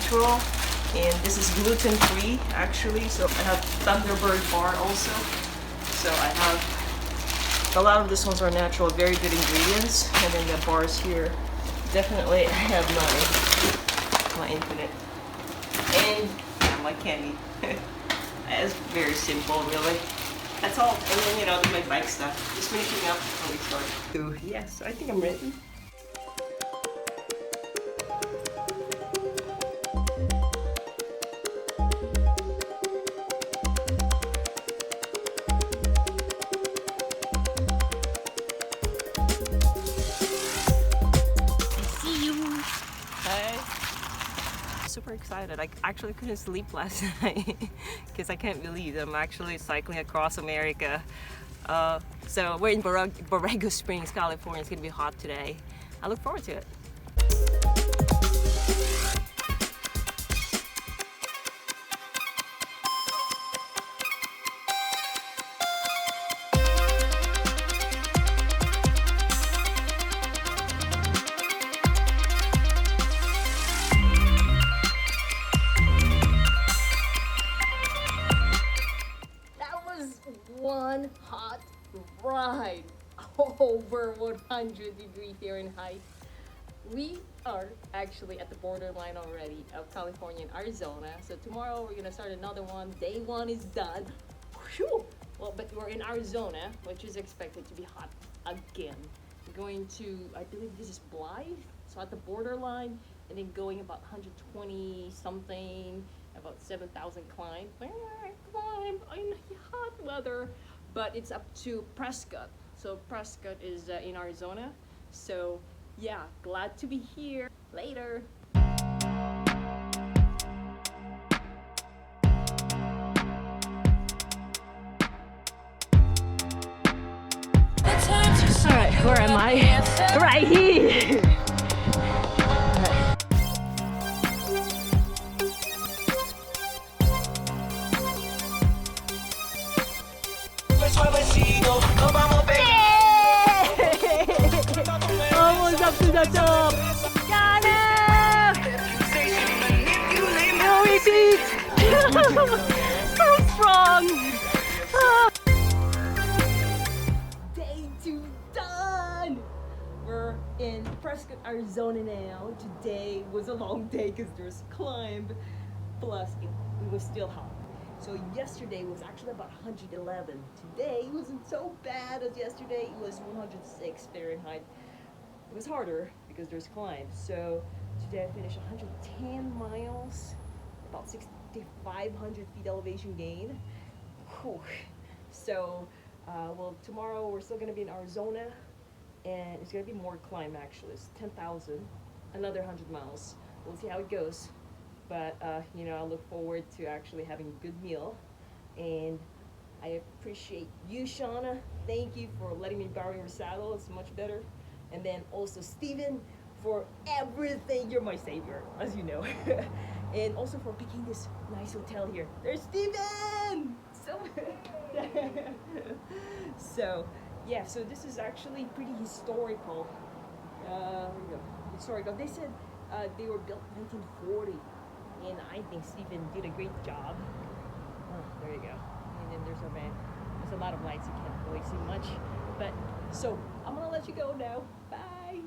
natural, and this is gluten-free actually. So I have Thunderbird bar also. So I have a lot of these ones are natural, very good ingredients, and then the bars here. Definitely, I have my infinite and yeah, my candy. It's very simple, really. That's all. And then, you know, my bike stuff. Just finishing up before we start. So, yeah, so I think I'm ready. I see you. Hey. Super excited. I actually couldn't sleep last night because I can't believe I'm actually cycling across America. So we're in Borrego Springs, California. It's gonna be hot today. I look forward to it. One hot ride, over 100 degrees Fahrenheit. We are actually at the borderline already of California and Arizona. So tomorrow we're gonna start another one. Day one is done. Whew. Well, but we're in Arizona, which is expected to be hot again. We're going to, I believe this is Blythe, so at the borderline, and then going about 120 something, about 7,000 climb in hot weather. But it's up to Prescott. So Prescott is in Arizona. So yeah, glad to be here. Later. Alright, where am I? Right here! Almost up to the top! Got it! No repeat! So strong! Day 2 done! We're in Prescott, Arizona now. Today was a long day because there's climb, plus it was still hot. So yesterday was actually about 111. Today wasn't so bad as yesterday. It was 106 Fahrenheit. It was harder because there's climb. So today I finished 110 miles, about 6,500 feet elevation gain. Whew. So, well, tomorrow we're still gonna be in Arizona, and it's gonna be more climb actually. It's 10,000, another 100 miles. We'll see how it goes. But, you know, I look forward to actually having a good meal. And I appreciate you, Shauna. Thank you for letting me borrow your saddle. It's much better. And then also Steven for everything. You're my savior, as you know. And also for picking this nice hotel here. There's Steven! So, yeah, so this is actually pretty historical. Here we go. Historical. They said they were built 1940. And I think Stephen did a great job. Oh, there you go. And then there's a lot of lights, you can't really see much. But so I'm gonna let you go now. Bye.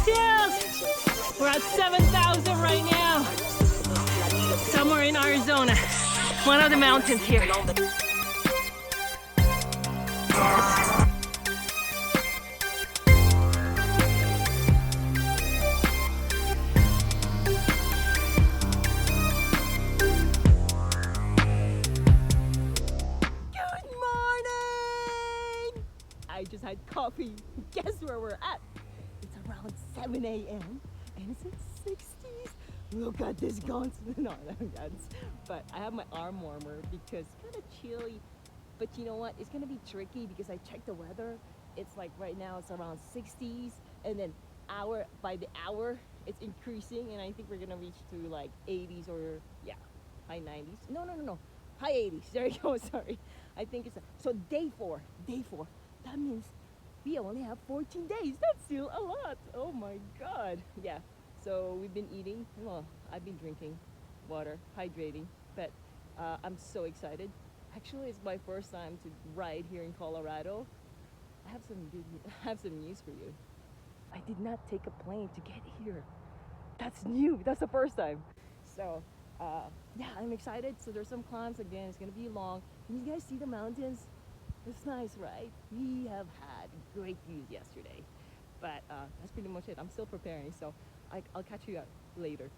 Yes. We're at 7,000 right now. Somewhere in Arizona, one of the mountains here. Good morning! I just had coffee. Guess where we're at? It's around 7 a.m. and it's in 60s. Look at this guns. No, guns. But I have my arm warmer because it's kind of chilly. But you know what? It's gonna be tricky because I checked the weather. It's like right now it's around 60s, and then by the hour it's increasing, and I think we're gonna reach to like 80s or yeah, high 90s. No, high 80s. There you go. Sorry, I think it's so day four. That means we only have 14 days. That's still a lot. Oh my God. Yeah. So we've been eating. Well, I've been drinking water, hydrating, but I'm so excited. Actually, it's my first time to ride here in Colorado. I have some news for you. I did not take a plane to get here. That's new. That's the first time. So yeah, I'm excited. So there's some climbs again. It's gonna be long. Can you guys see the mountains? It's nice, right? We have had great views yesterday, but that's pretty much it. I'm still preparing, so I'll catch you up later.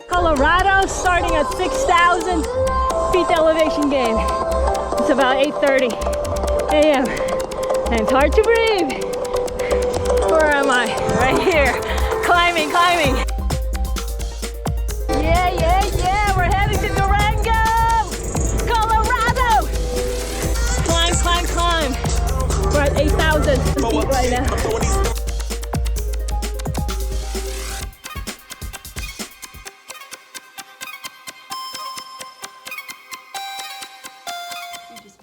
Colorado, starting at 6,000 feet elevation gain. It's about 8:30 a.m. and it's hard to breathe. Where am I? Right here. Climbing. Yeah. We're heading to Durango, Colorado. Climb. We're at 8,000 feet right now.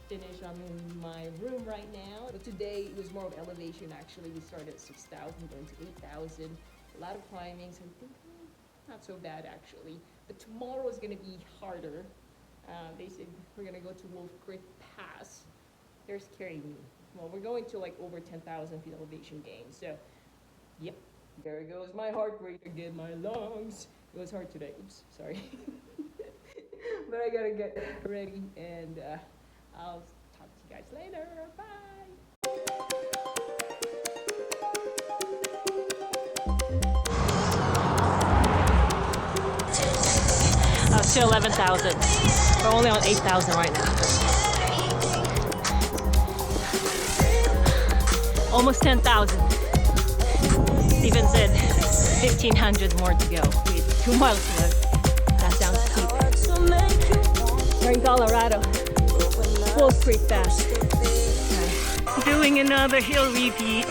Finished. I'm in my room right now. But today it was more of elevation actually. We started at 6,000 going to 8,000. A lot of climbing, so I think not so bad actually. But tomorrow is going to be harder. They said we're going to go to Wolf Creek Pass. They're scaring me. Well, we're going to like over 10,000 feet elevation gain. So, yep, there goes my heart rate again, my lungs. It was hard today. Oops, sorry. But I gotta get ready and I'll talk to you guys later. Bye. Still 11,000. We're only on 8,000 right now. Almost 10,000. Stephen said 1,500 more to go. We have 2 miles to go. That sounds steep. We're in Colorado. Wolf Creek Pass. Doing another hill repeat.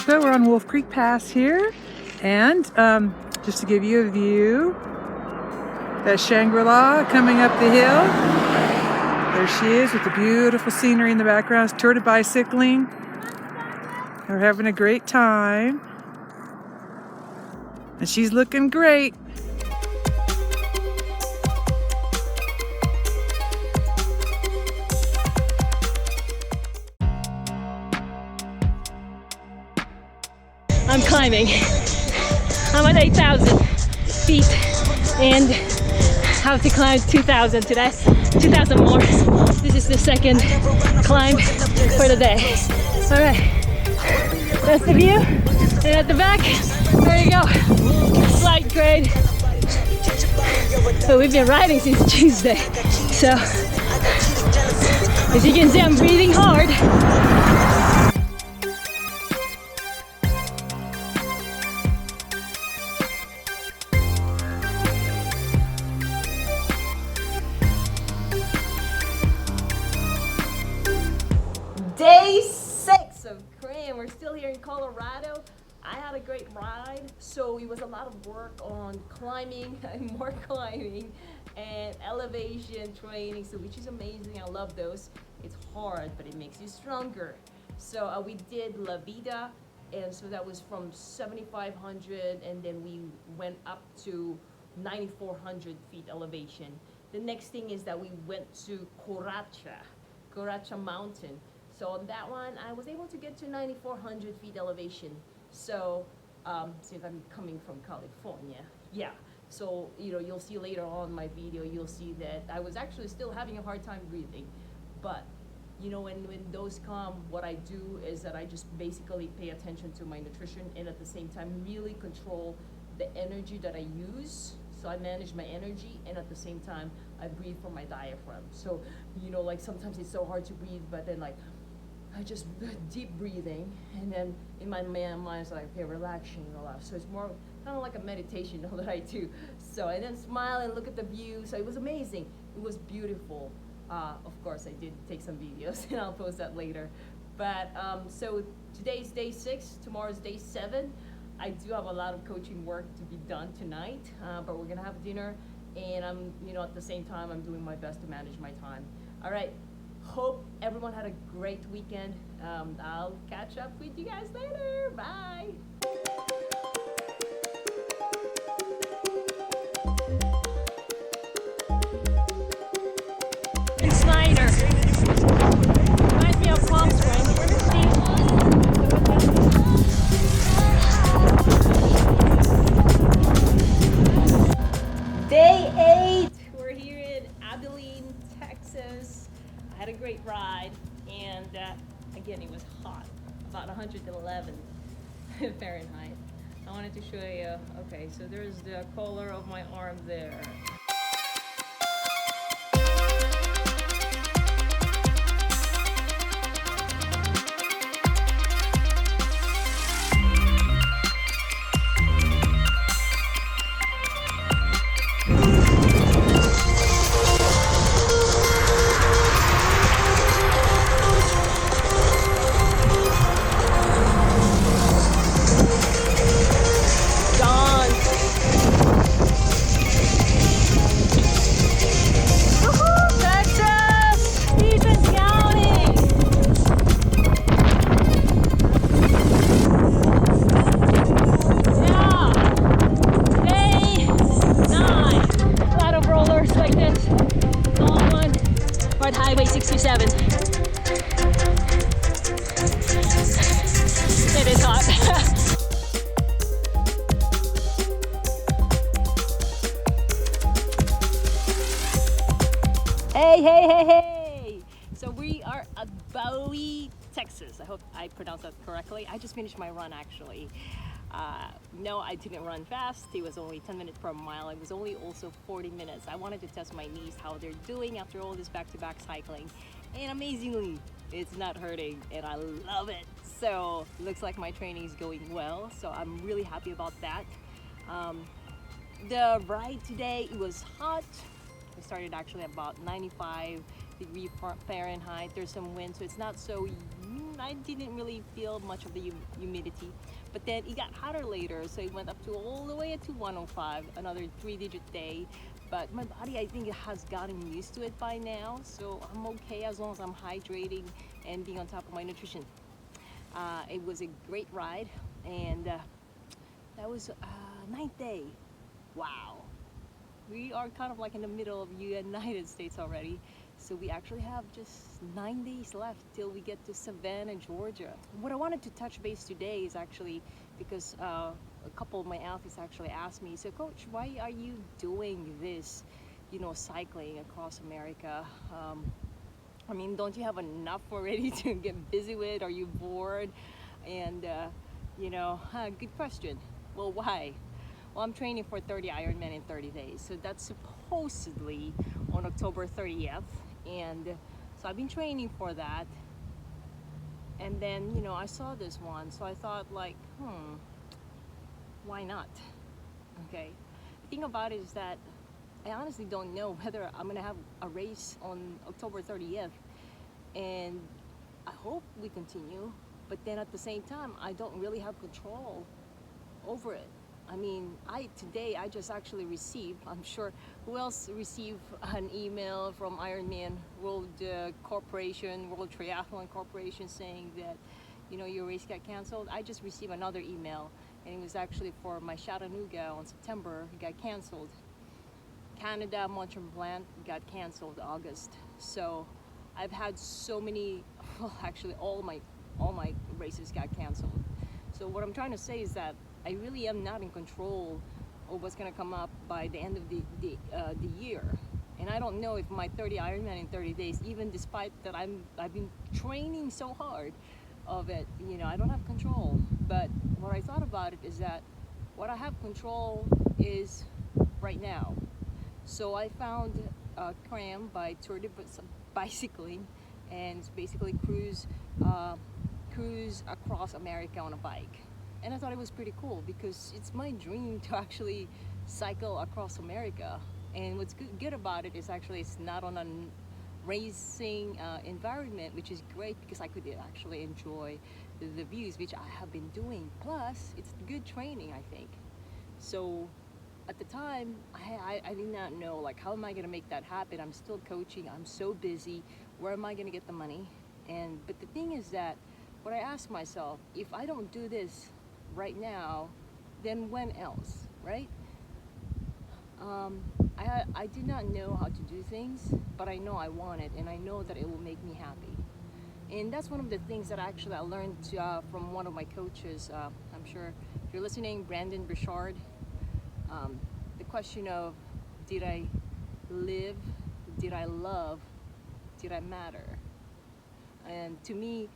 So we're on Wolf Creek Pass here, and just to give you a view, that's Shangri-La coming up the hill. There she is with the beautiful scenery in the background. It's tour bicycling. We're having a great time. And she's looking great. I'm climbing. I'm at 8,000 feet and have to climb 2,000 today. 2,000 more. This is the second climb for the day. All right. That's the view. And at the back, there you go. Slight grade. So we've been riding since Tuesday. So as you can see, I'm breathing hard. Day 6 of CRAAM. We're still here in Colorado. I had a great ride, so it was a lot of work on climbing and more climbing and elevation training, so which is amazing. I love those. It's hard, but it makes you stronger. So we did La Vida, and so that was from 7,500, and then we went up to 9,400 feet elevation. The next thing is that we went to Coracha Mountain. So on that one, I was able to get to 9,400 feet elevation. So since I'm coming from California, yeah. So you'll see later on my video, you'll see that I was actually still having a hard time breathing. But when those come, what I do is that I just basically pay attention to my nutrition and at the same time really control the energy that I use. So I manage my energy and at the same time I breathe from my diaphragm. So like sometimes it's so hard to breathe, but then like I just deep breathing, and then in my mind it's like, okay, relaxing and all that. So it's more kind of like a meditation that I do. So and then smile and look at the view. So it was amazing. It it was beautiful. Of course, I did take some videos, and I'll post that later. But so today's day 6, tomorrow's day 7. I do have a lot of coaching work to be done tonight, but we're gonna have dinner, and I'm, at the same time, I'm doing my best to manage my time. All right. Hope everyone had a great weekend. I'll catch up with you guys later. Bye. Snyder. Reminds me of Palm Springs. Day 8. We're here in Abilene, Texas. I had a great ride, and again, it was hot, about 111 Fahrenheit. I wanted to show you. Okay, so there's the collar of my arm there. Highway 67. It is hot. Hey! So we are at Bowie, Texas. I hope I pronounced that correctly. I just finished my run actually. No, I didn't run fast. It was only 10 minutes per mile. It was only also 40 minutes. I wanted to test my knees, how they're doing after all this back-to-back cycling. And amazingly, it's not hurting, and I love it. So it looks like my training is going well. So I'm really happy about that. The ride today, it was hot. We started actually about 95 degrees Fahrenheit. There's some wind, so it's not so, I didn't really feel much of the humidity. But then it got hotter later, so it went up to all the way to 105, another 3-digit day. But my body, I think, it has gotten used to it by now, so I'm okay as long as I'm hydrating and being on top of my nutrition. It was a great ride, and that was 9th day. Wow. We are kind of like in the middle of the United States already. So we actually have just 9 days left till we get to Savannah, Georgia. What I wanted to touch base today is actually because a couple of my athletes actually asked me, so Coach, why are you doing this, cycling across America? I mean, don't you have enough already to get busy with? Are you bored? And, good question. Well, why? Well, I'm training for 30 Ironman in 30 days. So that's supposedly on October 30th. And so I've been training for that. And then, I saw this one. So I thought like, why not? Okay. The thing about it is that I honestly don't know whether I'm going to have a race on October 30th. And I hope we continue. But then at the same time, I don't really have control over it. I mean, today I just actually received, I'm sure, who else received an email from Ironman World Corporation, World Triathlon Corporation saying that, your race got canceled? I just received another email, and it was actually for my Chattanooga on September. It got canceled. Canada, Mont-Tremblant got canceled August. So I've had so many, well, actually all my races got canceled. So what I'm trying to say is that I really am not in control of what's going to come up by the end of the year. And I don't know if my 30 Ironman in 30 days, even despite that I've been training so hard of it, I don't have control. But what I thought about it is that what I have control is right now. So I found RAAM by Tour de Bicycling, and it's basically cruise across America on a bike. And I thought it was pretty cool because it's my dream to actually cycle across America. And what's good about it is actually it's not on a racing environment, which is great because I could actually enjoy the views, which I have been doing. Plus, it's good training, I think. So at the time, I did not know, like, how am I going to make that happen? I'm still coaching. I'm so busy. Where am I going to get the money? But the thing is that what I ask myself, if I don't do this right now, then when else, right? I did not know how to do things, but I know I want it, and I know that it will make me happy. And that's one of the things that actually I learned from one of my coaches. I'm sure if you're listening, Brandon Bouchard. The question of, did I live, did I love, did I matter? And to me,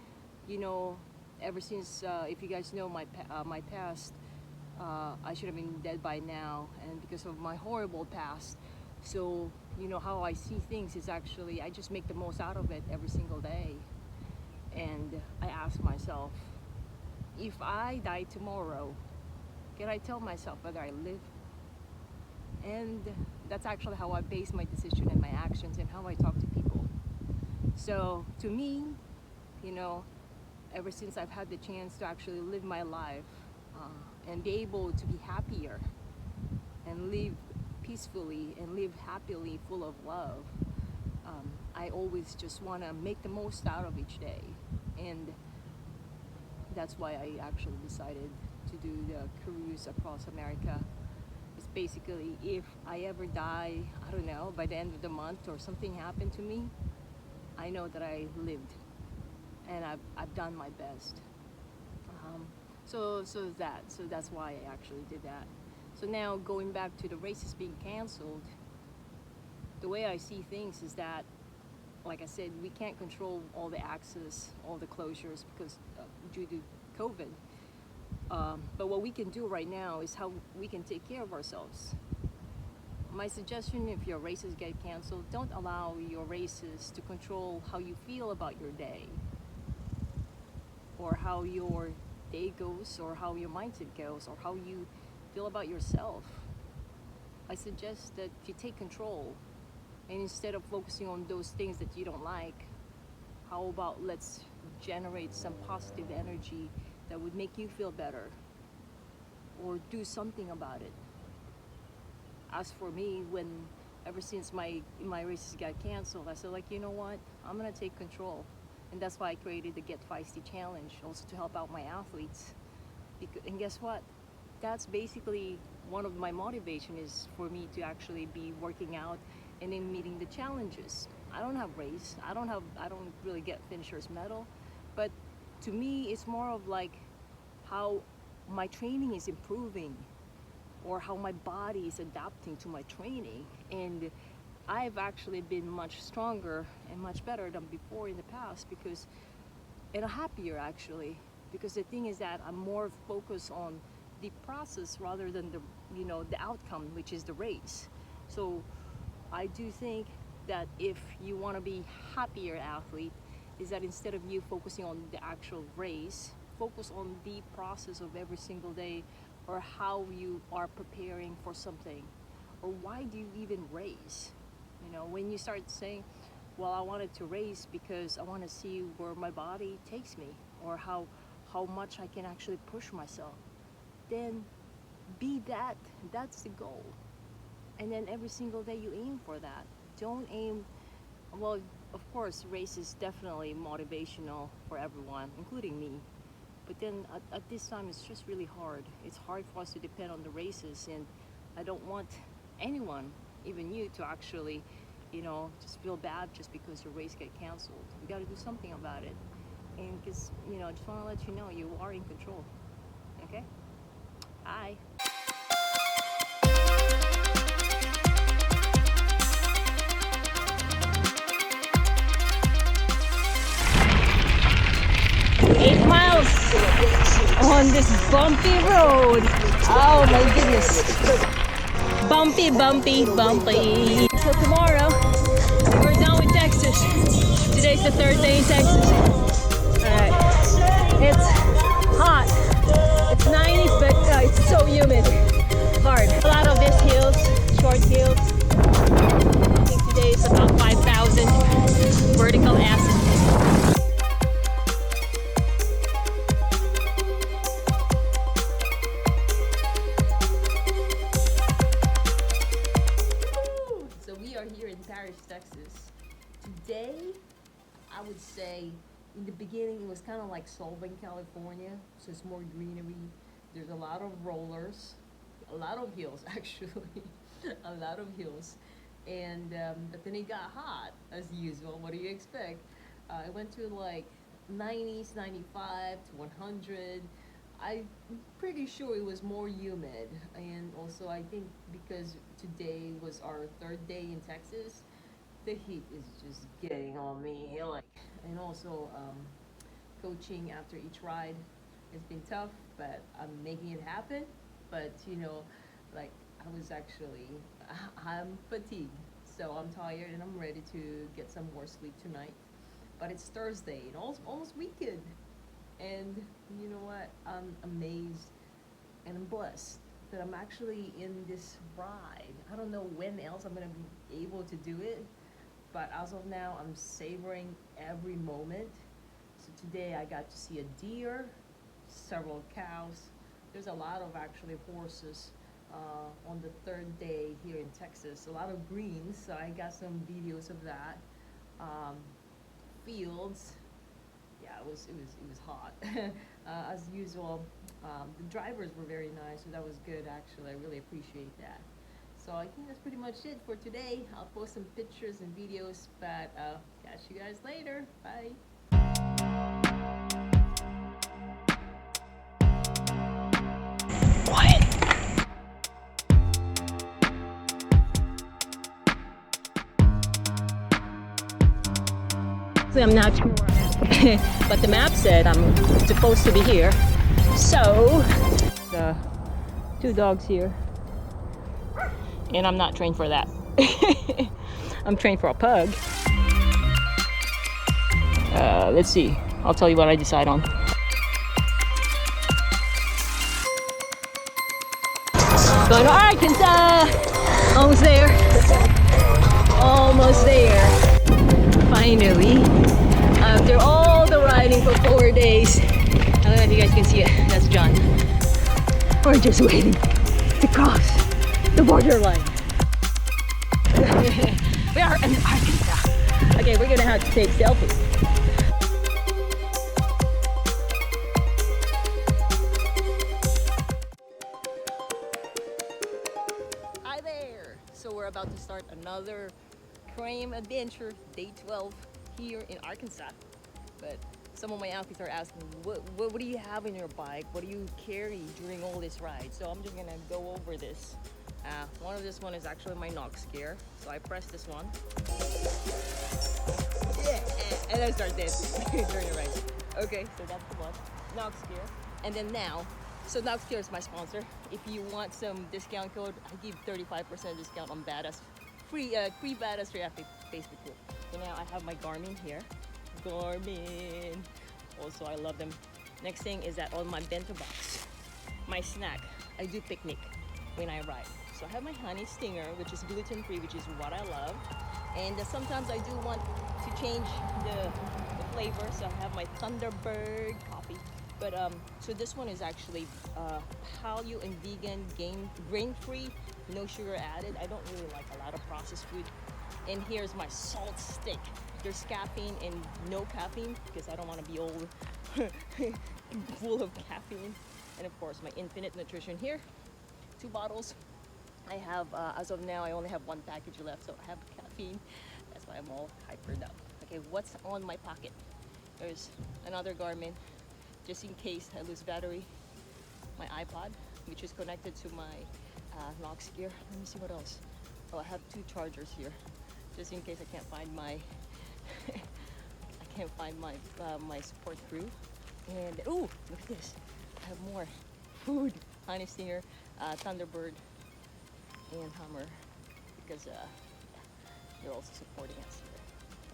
you know, ever since, if you guys know my past, I should have been dead by now, and because of my horrible past. So, you know, how I see things is actually, I just make the most out of it every single day. And I ask myself, if I die tomorrow, can I tell myself whether I live? And that's actually how I base my decision and my actions and how I talk to people. So to me, you know, ever since I've had the chance to actually live my life and be able to be happier and live peacefully and live happily, full of love, I always just want to make the most out of each day. And that's why I actually decided to do the cruise across America. It's basically, if I ever die, I don't know, by the end of the month or something happened to me, I know that I lived and I've done my best. So that's why I actually did that. So now going back to the races being canceled, the way I see things is that, like I said, we can't control all the access, all the closures because due to COVID. But what we can do right now is how we can take care of ourselves. My suggestion, if your races get canceled, don't allow your races to control how you feel about your day, or how your day goes, or how your mindset goes, or how you feel about yourself. I suggest that you take control, and instead of focusing on those things that you don't like, how about let's generate some positive energy that would make you feel better, or do something about it. As for me, ever since my races got canceled, I said, like, you know what, I'm gonna take control. And that's why I created the Get Feisty Challenge, also to help out my athletes. And guess what? That's basically one of my motivation, is for me to actually be working out and then meeting the challenges. I don't have race, I don't really get finisher's medal, but to me it's more of like how my training is improving, or how my body is adapting to my training. And I've actually been much stronger and much better than before in the past, and happier actually, because the thing is that I'm more focused on the process rather than the outcome, which is the race. So I do think that if you want to be happier athlete, is that instead of you focusing on the actual race, focus on the process of every single day, or how you are preparing for something, or why do you even race? You know, when you start saying, well, I wanted to race because I want to see where my body takes me, or how much I can actually push myself, then that's the goal. And then every single day you aim for that. Don't aim, well, of course, race is definitely motivational for everyone, including me. But then at this time, it's just really hard. It's hard for us to depend on the races, and I don't want anyone, even you, to actually, just feel bad just because your race get canceled. You got to do something about it. And because, I just want to let you know you are in control. Okay? Bye. On this bumpy road. Oh my goodness. Bumpy. So tomorrow, we're done with Texas. Today's the third day in Texas. Alright. It's hot. It's 90s, but it's so humid. Hard. A lot of these hills, short hills. would say in the beginning it was kind of like Solvang, California, so it's more greenery. There's a lot of rollers, a lot of hills actually, a lot of hills. And but then it got hot as usual. What do you expect? It went to like 90s, 95 to 100. I'm pretty sure it was more humid, and also I think because today was our third day in Texas, the heat is just getting on me. Like, and also coaching after each ride has been tough, but I'm making it happen. But you know, like I was actually, I'm fatigued, so I'm tired and I'm ready to get some more sleep tonight. But it's Thursday and almost weekend, and you know what? I'm amazed and I'm blessed that I'm actually in this ride. I don't know when else I'm gonna be able to do it, but as of now, I'm savoring every moment. So today I got to see a deer, several cows. There's a lot of actually horses on the third day here in Texas. A lot of greens, so I got some videos of that. Fields, yeah, it was hot as usual. The drivers were very nice, so that was good actually. I really appreciate that. So I think that's pretty much it for today. I'll post some pictures and videos, but catch you guys later. Bye. I'm not sure where I am, but the map said I'm supposed to be here. So, the two dogs here, and I'm not trained for that. I'm trained for a pug. Let's see. I'll tell you what I decide on. Going to Arkansas. Almost there. Almost there. Finally, after all the riding for 4 days, I don't know if you guys can see it. That's John. We're just waiting to cross the borderline. We are in Arkansas. Okay, we're gonna have to take selfies. Hi there. So we're about to start another RAAM adventure, day 12 here in Arkansas. But some of my outfits are asking, what do you have in your bike? What do you carry during all this ride? So I'm just gonna go over this. One of this one is actually my Knox gear. So I press this one. Yeah, and I start dancing during the ride. Okay, so that's the one, Knox gear. And then now, so Knox gear is my sponsor. If you want some discount code, I give 35% discount on Badass. Free Badass free after Facebook group. So now I have my Garmin here. Garmin. Also, I love them. Next thing is that on my bento box, my snack. I do picnic when I ride. So I have my honey stinger, which is gluten free, which is what I love. And sometimes I do want to change the flavor, so I have my Thunderbird coffee. But so this one is actually paleo and vegan, grain-free, no sugar added. I don't really like a lot of processed food. And here's my salt stick. There's caffeine and no caffeine because I don't want to be all full of caffeine. And of course, my Infinite Nutrition here, 2 bottles. I have, as of now, I only have 1 package left, so I have caffeine. That's why I'm all hypered up. Okay, what's on my pocket? There's another Garmin, just in case I lose battery. My iPod, which is connected to my Knox gear. Let me see what else. Oh, I have 2 chargers here, just in case I can't find my my support crew. And ooh, look at this! I have more food. Honey Stinger, Thunderbird, and Hummer, because they're also supporting us here.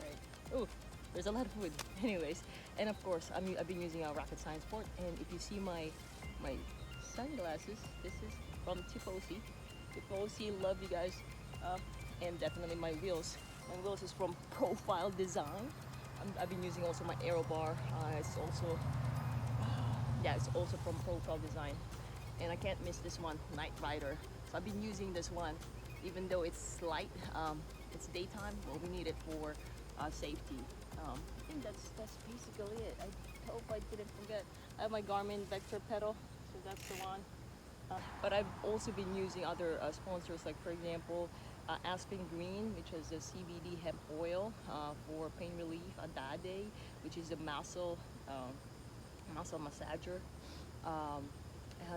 Right? Ooh, there's a lot of food. Anyways, and of course, I've been using a Rocket Science Sport, and if you see my sunglasses, this is from Tifosi. Tifosi, love you guys. And definitely my wheels. My wheels is from Profile Design. I've been using also my Aero Bar. It's also from Profile Design. And I can't miss this one, Night Rider. So I've been using this one, even though it's light. It's daytime. Well, we need it for safety. I think that's basically it. I hope I didn't forget. I have my Garmin Vector pedal, so that's the one. But I've also been using other sponsors, like for example, Aspen Green, which is a CBD hemp oil for pain relief. Adade, which is a muscle massager.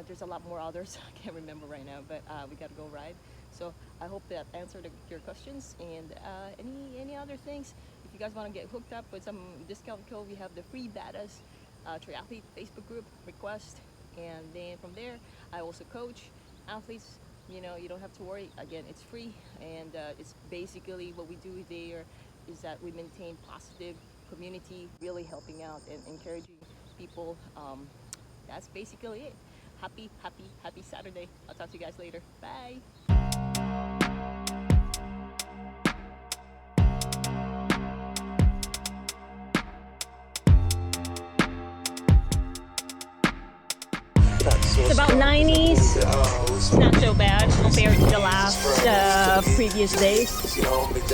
There's a lot more others. I can't remember right now, but we gotta go ride. So I hope that answered your questions, and any other things. If you guys want to get hooked up with some discount code, we have the free badass triathlete Facebook group request, and then from there I also coach athletes. You know, you don't have to worry. Again, it's free, and it's basically what we do there is that we maintain positive community, really helping out and encouraging people. That's basically it. Happy Saturday. I'll talk to you guys later. Bye. It's about 90s. It's not so bad compared to the last previous days.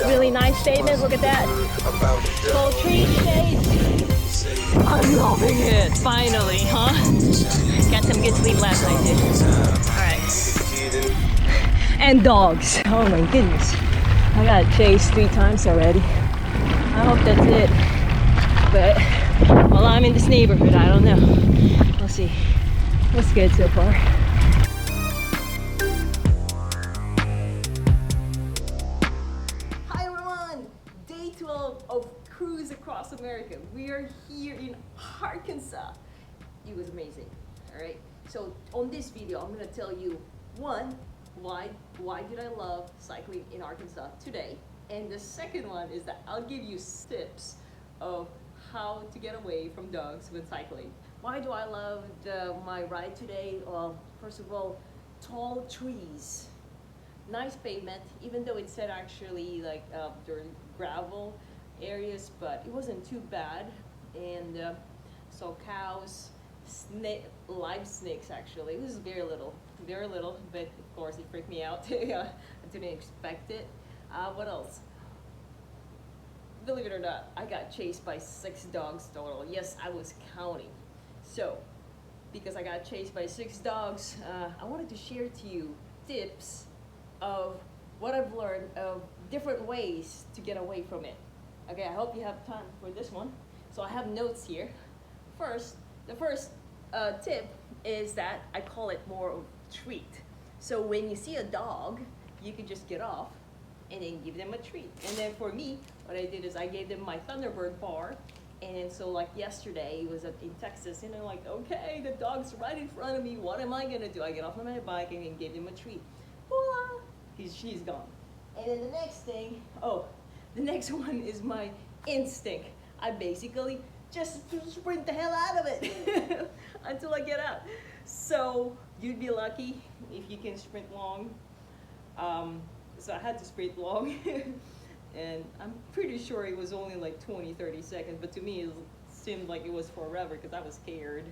Really nice statement. Look at that. Poultry shade. I'm loving it. Finally, huh? Got some good sleep last night too. Alright. And dogs. Oh my goodness. I got chased 3 times already. I hope that's it. But while I'm in this neighborhood, I don't know. We'll see. What's good so far? Hi everyone! Day 12 of Cruise Across America. We are here in Arkansas. It was amazing. Alright, so on this video I'm gonna tell you one, why did I love cycling in Arkansas today? And the second one is that I'll give you tips of how to get away from dogs when cycling. Why do I love my ride today? First of all, tall trees, nice pavement, even though it said actually like during gravel areas, but it wasn't too bad. And saw cows, live snakes actually. It was very little, but of course it freaked me out. I didn't expect it. What else? Believe it or not, I got chased by 6 dogs total. Yes, I was counting. So, because I got chased by 6 dogs, I wanted to share to you tips of what I've learned of different ways to get away from it. Okay, I hope you have time for this one. So I have notes here. The first tip is that I call it more of a treat. So when you see a dog, you can just get off and then give them a treat. And then for me, what I did is I gave them my Thunderbird bar. And then so like yesterday, it was in Texas, and I'm like, okay, the dog's right in front of me. What am I gonna do? I get off my bike and then gave him a treat. Voila! She's gone. And then the next one is my instinct. I basically just sprint the hell out of it until I get out. So you'd be lucky if you can sprint long. So I had to sprint long. And I'm pretty sure it was only like 20-30 seconds, but to me it seemed like it was forever because I was scared.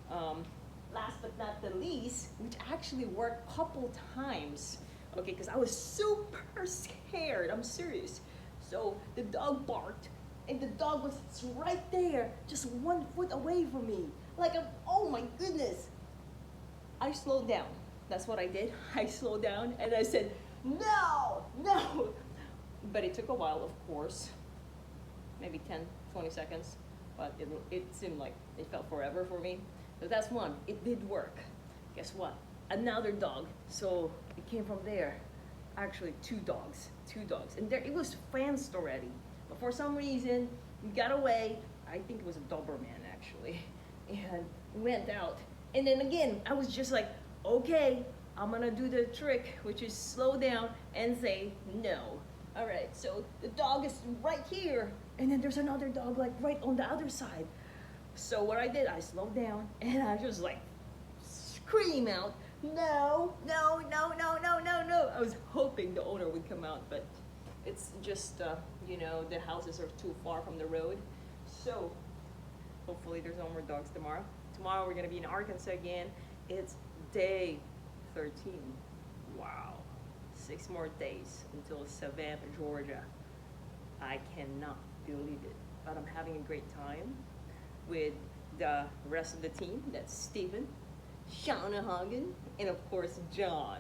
Last but not the least, which actually worked a couple times, okay, because I was super scared, I'm serious. So the dog barked, and the dog was right there, just 1 foot away from me. Like, oh my goodness. I slowed down. That's what I did. I slowed down and I said, no, no. But it took a while, of course, maybe 10-20 seconds, but it seemed like it felt forever for me. So that's one. It did work. Guess what? Another dog. So it came from there. Actually, 2 dogs. And there it was fenced already. But for some reason, we got away. I think it was a Doberman actually. And went out. And then again, I was just like, okay, I'm gonna do the trick, which is slow down and say no. All right, so the dog is right here, and then there's another dog like right on the other side. So what I did, I slowed down, and I just like scream out, no, no, no, no, no, no, no. I was hoping the owner would come out, but it's just, you know, the houses are too far from the road. So hopefully there's no more dogs tomorrow. Tomorrow we're gonna be in Arkansas again. It's day 13. Wow. 6 more days until Savannah, Georgia. I cannot believe it. but I'm having a great time with the rest of the team. That's Stephen, Shanna Hogan, and of course John.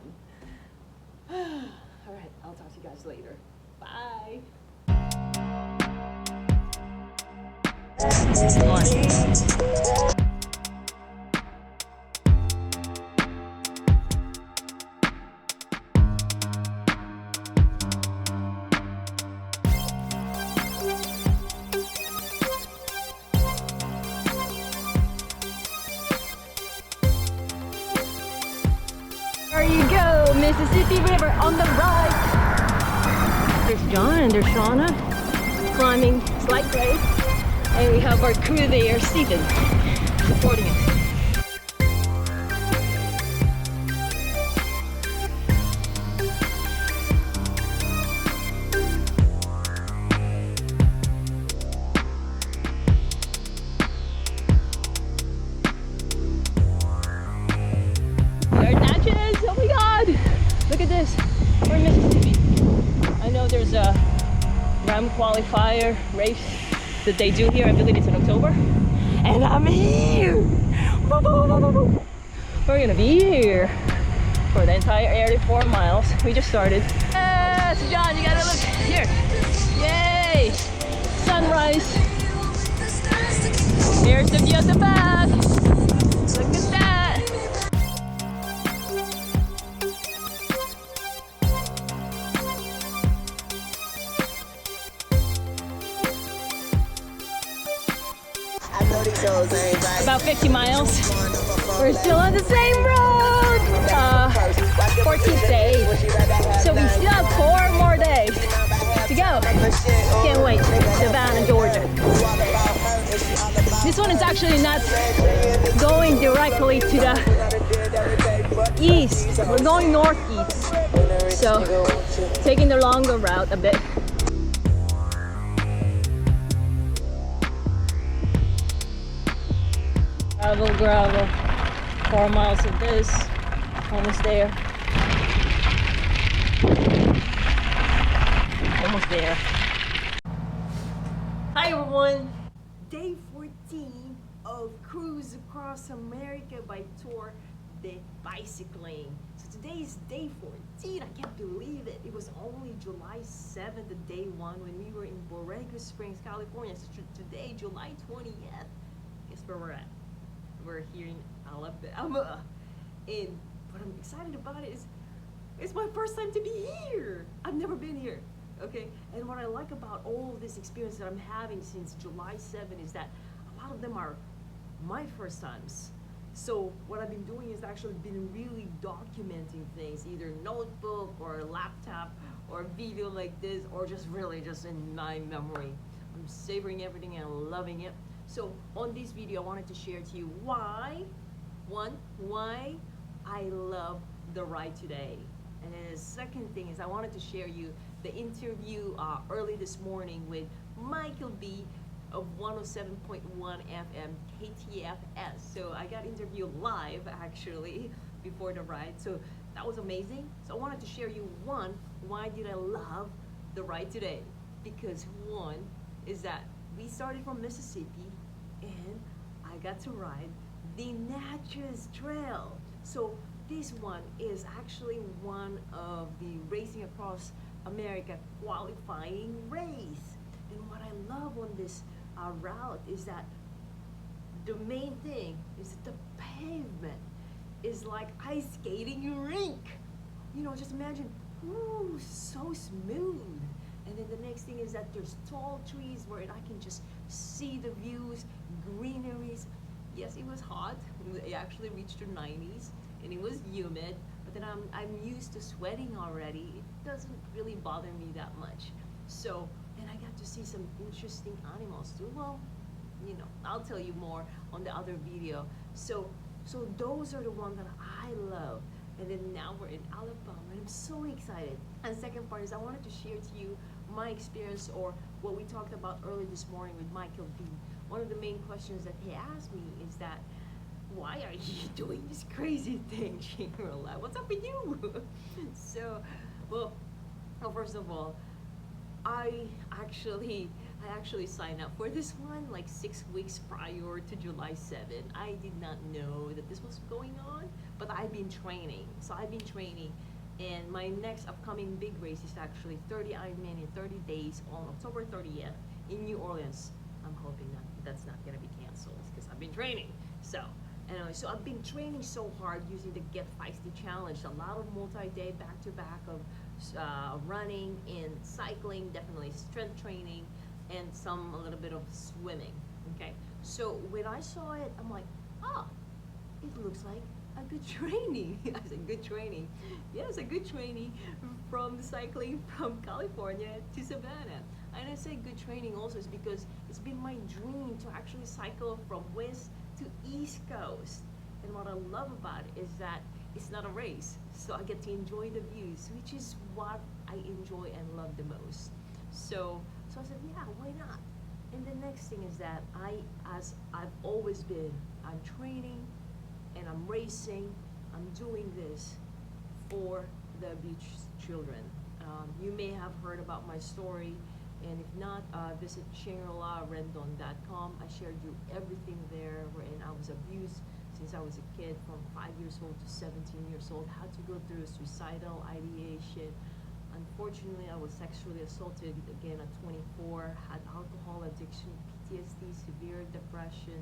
All right, I'll talk to you guys later. Bye. Come on. There you go, Mississippi River on the right. There's John and there's Shauna climbing slight grade, and we have our crew there, Stephen, supporting us. Oh my God! Look at this. We're in Mississippi. I know there's a RAAM qualifier race that they do here. I believe it's in October. And I'm here! We're gonna be here for the entire area, 4 miles. We just started. Yes, John, you gotta look here. Yay! Sunrise. Here's the view at the back. Look at that. About 50 miles. We're still on the same road. 14th day. So we still have 4 more days to go. Can't wait. Savannah, Georgia. This one is actually not going directly to the east. We're going northeast. So taking the longer route a bit. Gravel, 4 miles of this, almost there. Almost there. Hi everyone! Day 14 of Cruise Across America by Tour de Bicycling. So today is day 14, I can't believe it. It was only July 7th, the day 1, when we were in Borrego Springs, California. So today, July 20th, guess where we're at? We're here in Alabama, and what I'm excited about is it's my first time to be here. I've never been here, okay? And what I like about all of this experience that I'm having since July 7 is that a lot of them are my first times. So what I've been doing is actually been really documenting things, either notebook or laptop or video like this, or just really just in my memory. I'm savoring everything and I'm loving it. So on this video, I wanted to share to you why I love the ride today. And then the second thing is I wanted to share you the interview early this morning with Michael B of 107.1 FM KTFS. So I got interviewed live actually before the ride. So that was amazing. So I wanted to share you why did I love the ride today? Because one is that we started from Mississippi and I got to ride the Natchez Trail. So this one is actually one of the Racing Across America qualifying race. And what I love on this route is that the main thing is that the pavement is like ice skating rink. You know, just imagine, ooh, so smooth. And then the next thing is that there's tall trees where I can just see the views, greeneries. Yes, it was hot. It actually reached the 90s and it was humid, but then I'm used to sweating already. It doesn't really bother me that much. So, and I got to see some interesting animals too. Well, you know, I'll tell you more on the other video. So those are the ones that I love. And then now we're in Alabama and I'm so excited. And the second part is I wanted to share to you my experience, or what we talked about early this morning with Michael B. One of the main questions that he asked me is that, why are you doing this crazy thing, Shangri-La? What's up with you? So, well, first of all, I actually I actually signed up for this one like 6 weeks prior to July 7. I did not know that this was going on, but I've been training. So I've been training, and my next upcoming big race is actually 30 Ironman in 30 days on October 30th in New Orleans. I'm hoping that that's not gonna be canceled because I've been training. So anyway, so I've been training so hard using the Get Feisty challenge. A lot of multi-day back-to-back of running and cycling, definitely strength training, and a little bit of swimming. Okay, so when I saw it, I'm like, oh, it looks like a good training. I said, good training. Yes, a good training from cycling from California to Savannah. And I say good training also is because it's been my dream to actually cycle from west to east coast. And what I love about it is that it's not a race, so I get to enjoy the views, which is what I enjoy and love the most. So I said, yeah, why not? And the next thing is that as I've always been, I'm training and I'm racing. I'm doing this for the beach children. You may have heard about my story, and if not, visit ShangriLaRendon.com. I shared you everything there, wherein I was abused since I was a kid, from 5 years old to 17 years old, had to go through suicidal ideation. Unfortunately, I was sexually assaulted again at 24, had alcohol addiction, PTSD, severe depression,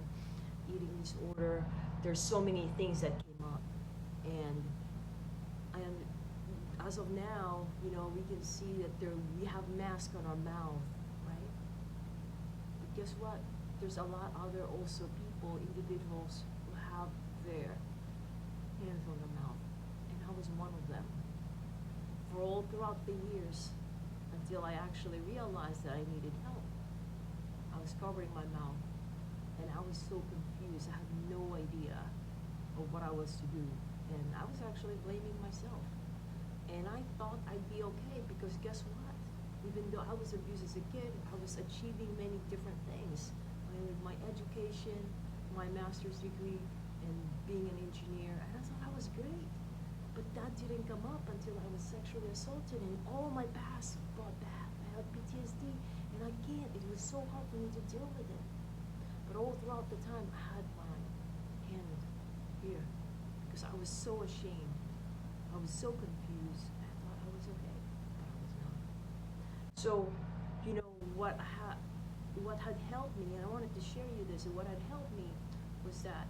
eating disorder. There's so many things that came up. And as of now, you know, we can see that we have masks on our mouth, right? But guess what? There's a lot other also people, individuals who have their hands on their mouth. And I was one of them. For all throughout the years, until I actually realized that I needed help. I was covering my mouth, and I was so confused. I had no idea of what I was to do, and I was actually blaming myself. And I thought I'd be okay, because guess what? Even though I was abused as a kid, I was achieving many different things. With my education, my master's degree, and being an engineer, and I thought I was great. But that didn't come up until I was sexually assaulted, and all my past brought back. I had PTSD, and I can't. It was so hard for me to deal with it. But all throughout the time, I had my hand here, because I was so ashamed. I was so confused. I thought I was okay, but I was not. So, you know, what had helped me, and I wanted to share you this, and what had helped me was that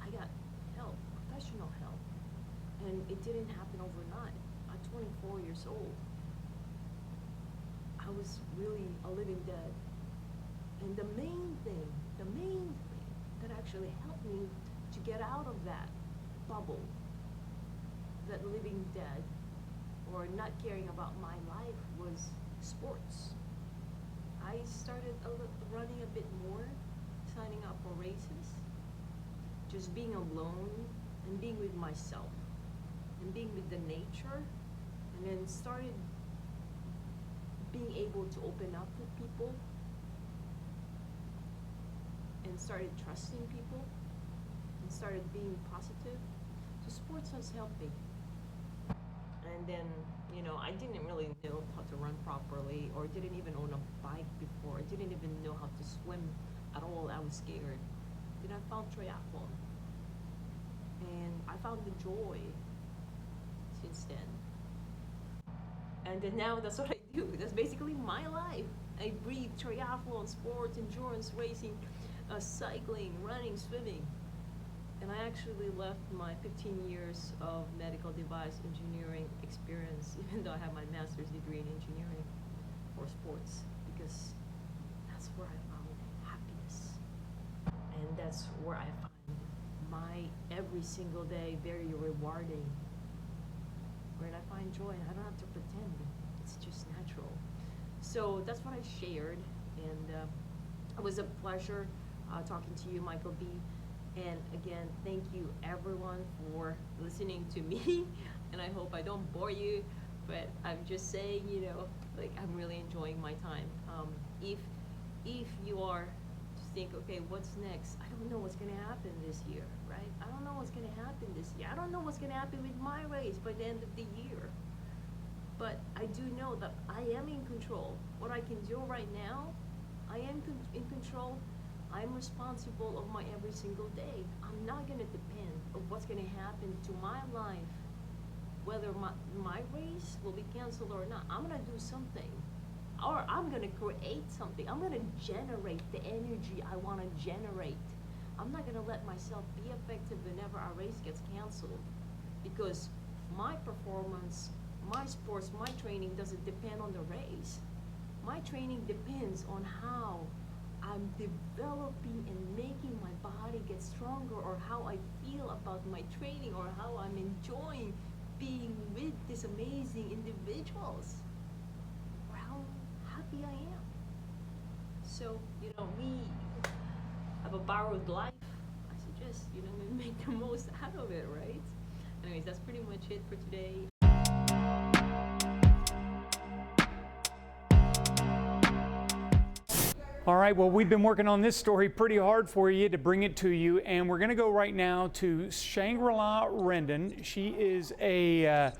I got help, professional help. And it didn't happen overnight. At 24 years old, I was really a living dead. And the main thing that actually helped me to get out of that bubble, that living dead, or not caring about my life, was sports. I started running a bit more, signing up for races, just being alone and being with myself, and being with the nature, and then started being able to open up with people, and started trusting people, and started being positive. So sports has helped me. And then, you know, I didn't really know how to run properly, or didn't even own a bike before. I didn't even know how to swim at all. I was scared. Then I found triathlon, and I found the joy since then. And then now that's what I do. That's basically my life. I breathe triathlon, sports, endurance, racing, cycling, running, swimming. And I actually left my 15 years of medical device engineering experience, even though I have my master's degree in engineering, for sports, because that's where I found happiness. And that's where I find my every single day very rewarding, where I find joy, and I don't have to pretend. It's just natural. So that's what I shared, and it was a pleasure talking to you, Michael B. And again, thank you everyone for listening to me. And I hope I don't bore you, but I'm just saying, you know, like, I'm really enjoying my time. If you are to think, okay, what's next? I don't know what's gonna happen this year, right? I don't know what's gonna happen this year. I don't know what's gonna happen with my race by the end of the year. But I do know that I am in control. What I can do right now I am in control. I'm responsible of my every single day. I'm not gonna depend on what's gonna happen to my life, whether my race will be canceled or not. I'm gonna do something, or I'm gonna create something. I'm gonna generate the energy I wanna generate. I'm not gonna let myself be affected whenever our race gets canceled, because my performance, my sports, my training doesn't depend on the race. My training depends on how I'm developing and making my body get stronger, or how I feel about my training, or how I'm enjoying being with these amazing individuals, or how happy I am. So, you know, me have a borrowed life. I suggest, you know, we make the most out of it, right? Anyways, that's pretty much it for today. All right, well, we've been working on this story pretty hard for you to bring it to you, and we're going to go right now to Shangri-La Rendon. She is a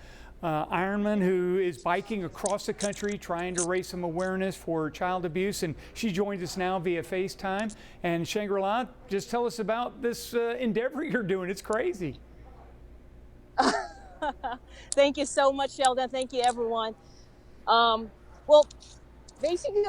Ironman who is biking across the country trying to raise some awareness for child abuse, and she joins us now via FaceTime. And Shangri-La, just tell us about this endeavor you're doing. It's crazy. Thank you so much, Sheldon. Thank you, everyone. Well, basically,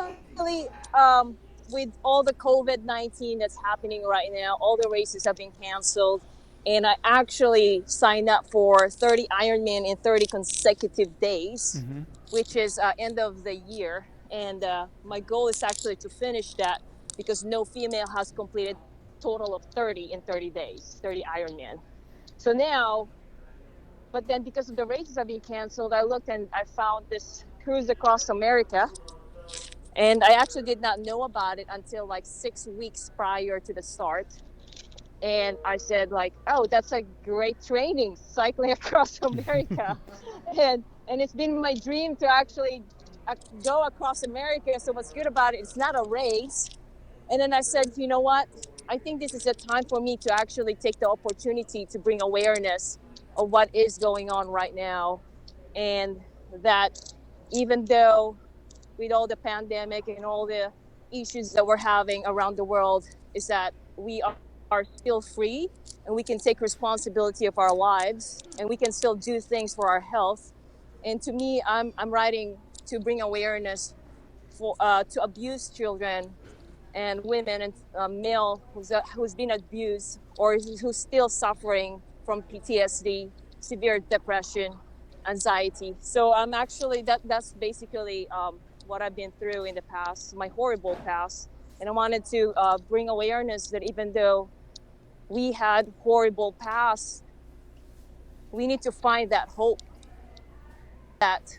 with all the COVID-19 that's happening right now, all the races have been canceled. And I actually signed up for 30 Ironman in 30 consecutive days, which is end of the year. And my goal is actually to finish that, because no female has completed total of 30 in 30 days, 30 Ironman. So now, but then because of the races have been canceled, I looked and I found this cruise across America. And I actually did not know about it until like 6 weeks prior to the start. And I said like, oh, that's a great training, cycling across America. and it's been my dream to actually go across America. So what's good about it, it's not a race. And then I said, you know what? I think this is a time for me to actually take the opportunity to bring awareness of what is going on right now. And that even though with all the pandemic and all the issues that we're having around the world, is that we are still free, and we can take responsibility of our lives, and we can still do things for our health. And to me, I'm writing to bring awareness for to abused children and women and male who's been abused, or who's still suffering from PTSD, severe depression, anxiety. So I'm actually that's basically what I've been through in the past, my horrible past. And I wanted to bring awareness that even though we had horrible past, we need to find that hope that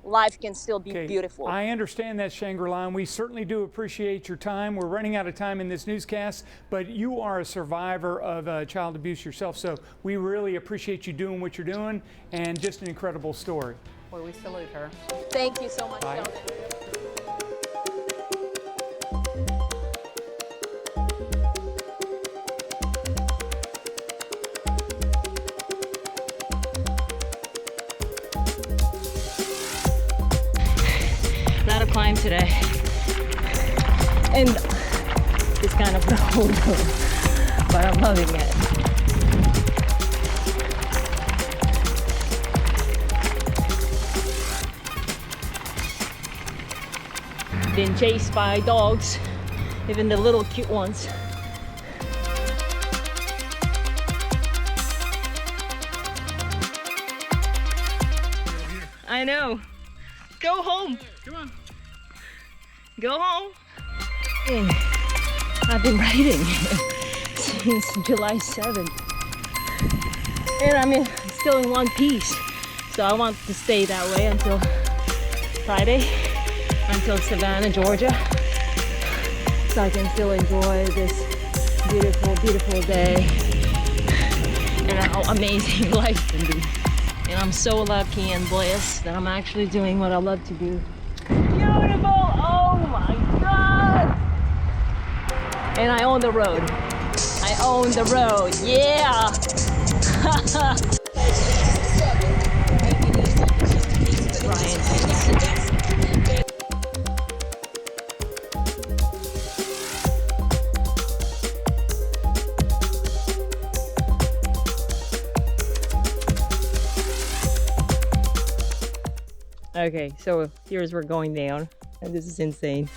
life can still be beautiful. I understand that, Shangri-La, and we certainly do appreciate your time. We're running out of time in this newscast, but you are a survivor of child abuse yourself, so we really appreciate you doing what you're doing, and just an incredible story. Well, we salute her. Thank you so much, Bye. Sheldon. Not a climb today. And it's kind of cold, but I'm loving it. Been chased by dogs, even the little cute ones. I know. Go home. Come on. Go home. I've been writing since July 7th. And I'm still in one piece. So I want to stay that way until Friday, until Savannah, Georgia. So I can still enjoy this beautiful, beautiful day and how amazing life can be. And I'm so lucky and blessed that I'm actually doing what I love to do. Beautiful! Oh my God! And I own the road. I own the road. Yeah! Brian. Okay, so here's we're going down, and this is insane.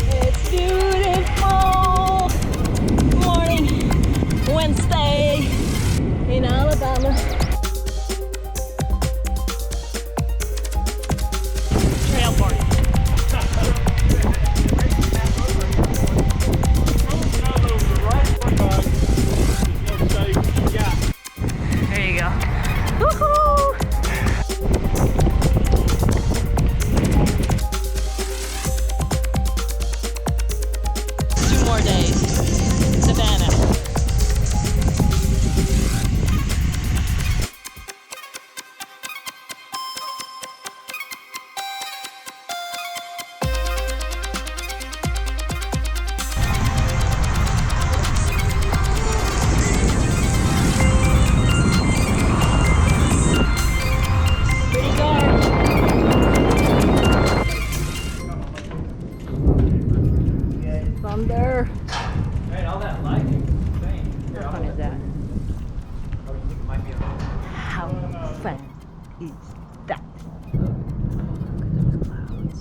It's beautiful morning, Wednesday in Alabama. Trail party. There you go. Woohoo! 2 more days. Savannah. Pretty dark. Thunder. Man, all that lighting is insane. How fun is that? Oh, you think it might be a How fun is that? Look at those clouds.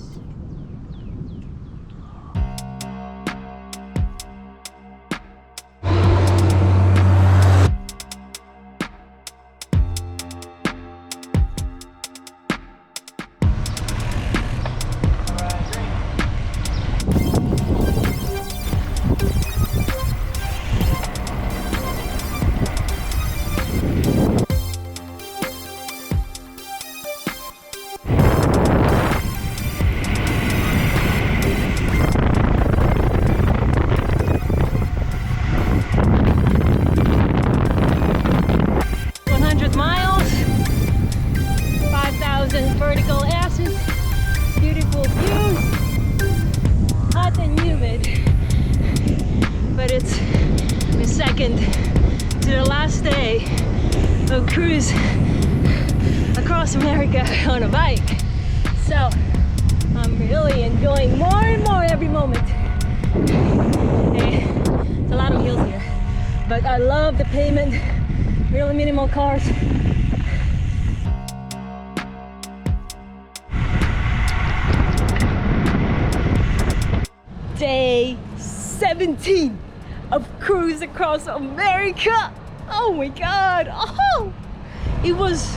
100 miles, 5,000 vertical ascents, beautiful views, hot and humid, but it's the second to the last day of cruise across America on a bike. So I'm really enjoying more and more every moment. It's a lot of hills here, but I love the pavement, really minimal cars. Day 17 of cruise across America. Oh my God. Oh, it was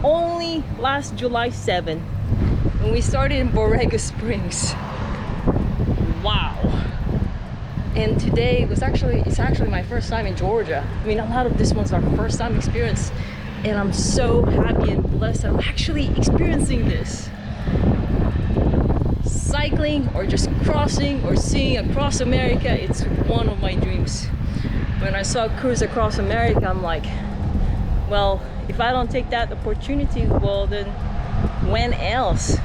only last July 7 when we started in Borrego Springs. Wow. And today it's actually my first time in Georgia. I mean, a lot of this one's our first time experience, and I'm so happy and blessed that I'm actually experiencing this. Cycling or just crossing or seeing across America, it's one of my dreams. When I saw Cruise Across America, I'm like, well, if I don't take that opportunity, well then when else?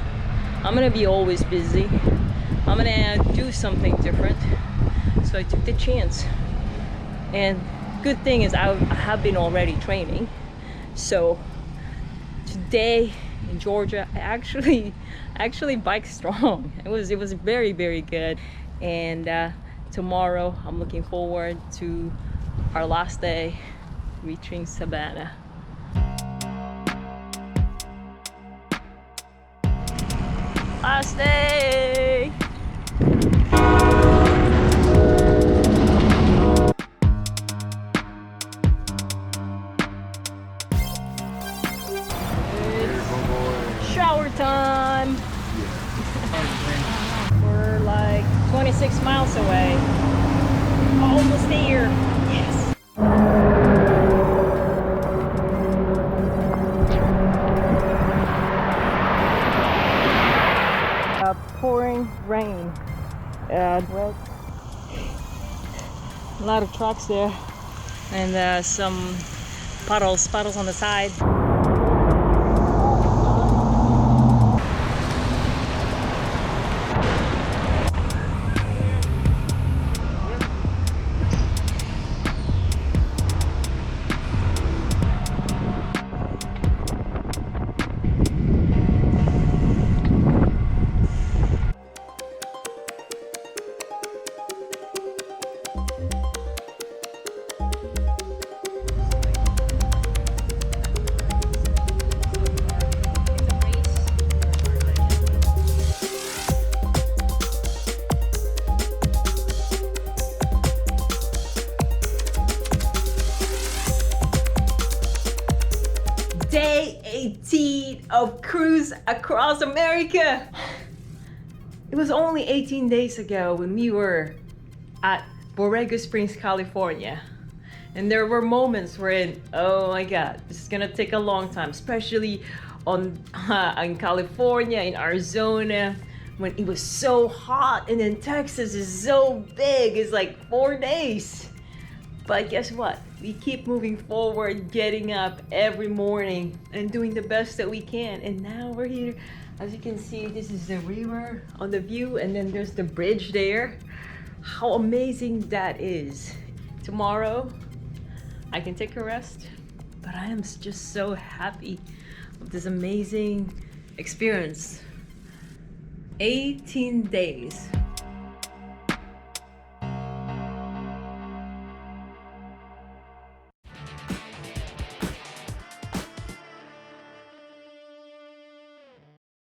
I'm gonna be always busy. I'm gonna do something different. So I took the chance. And good thing is I have been already training. So today in Georgia, I actually bike strong. It was very, very good. And tomorrow I'm looking forward to our last day reaching Savannah. Last day. It's shower time. We're like 26 miles away. Almost there. Yes. Pouring rain. Well, a lot of trucks there, and some puddles on the side. of cruise across America. It was only 18 days ago when we were at Borrego Springs, California. And there were moments wherein, oh my God, this is gonna take a long time, especially in California, in Arizona, when it was so hot, and then Texas is so big, it's like 4 days. But guess what? We keep moving forward, getting up every morning and doing the best that we can. And now we're here. As you can see, this is the river on the view, and then there's the bridge there. How amazing that is. Tomorrow, I can take a rest, but I am just so happy with this amazing experience. 18 days.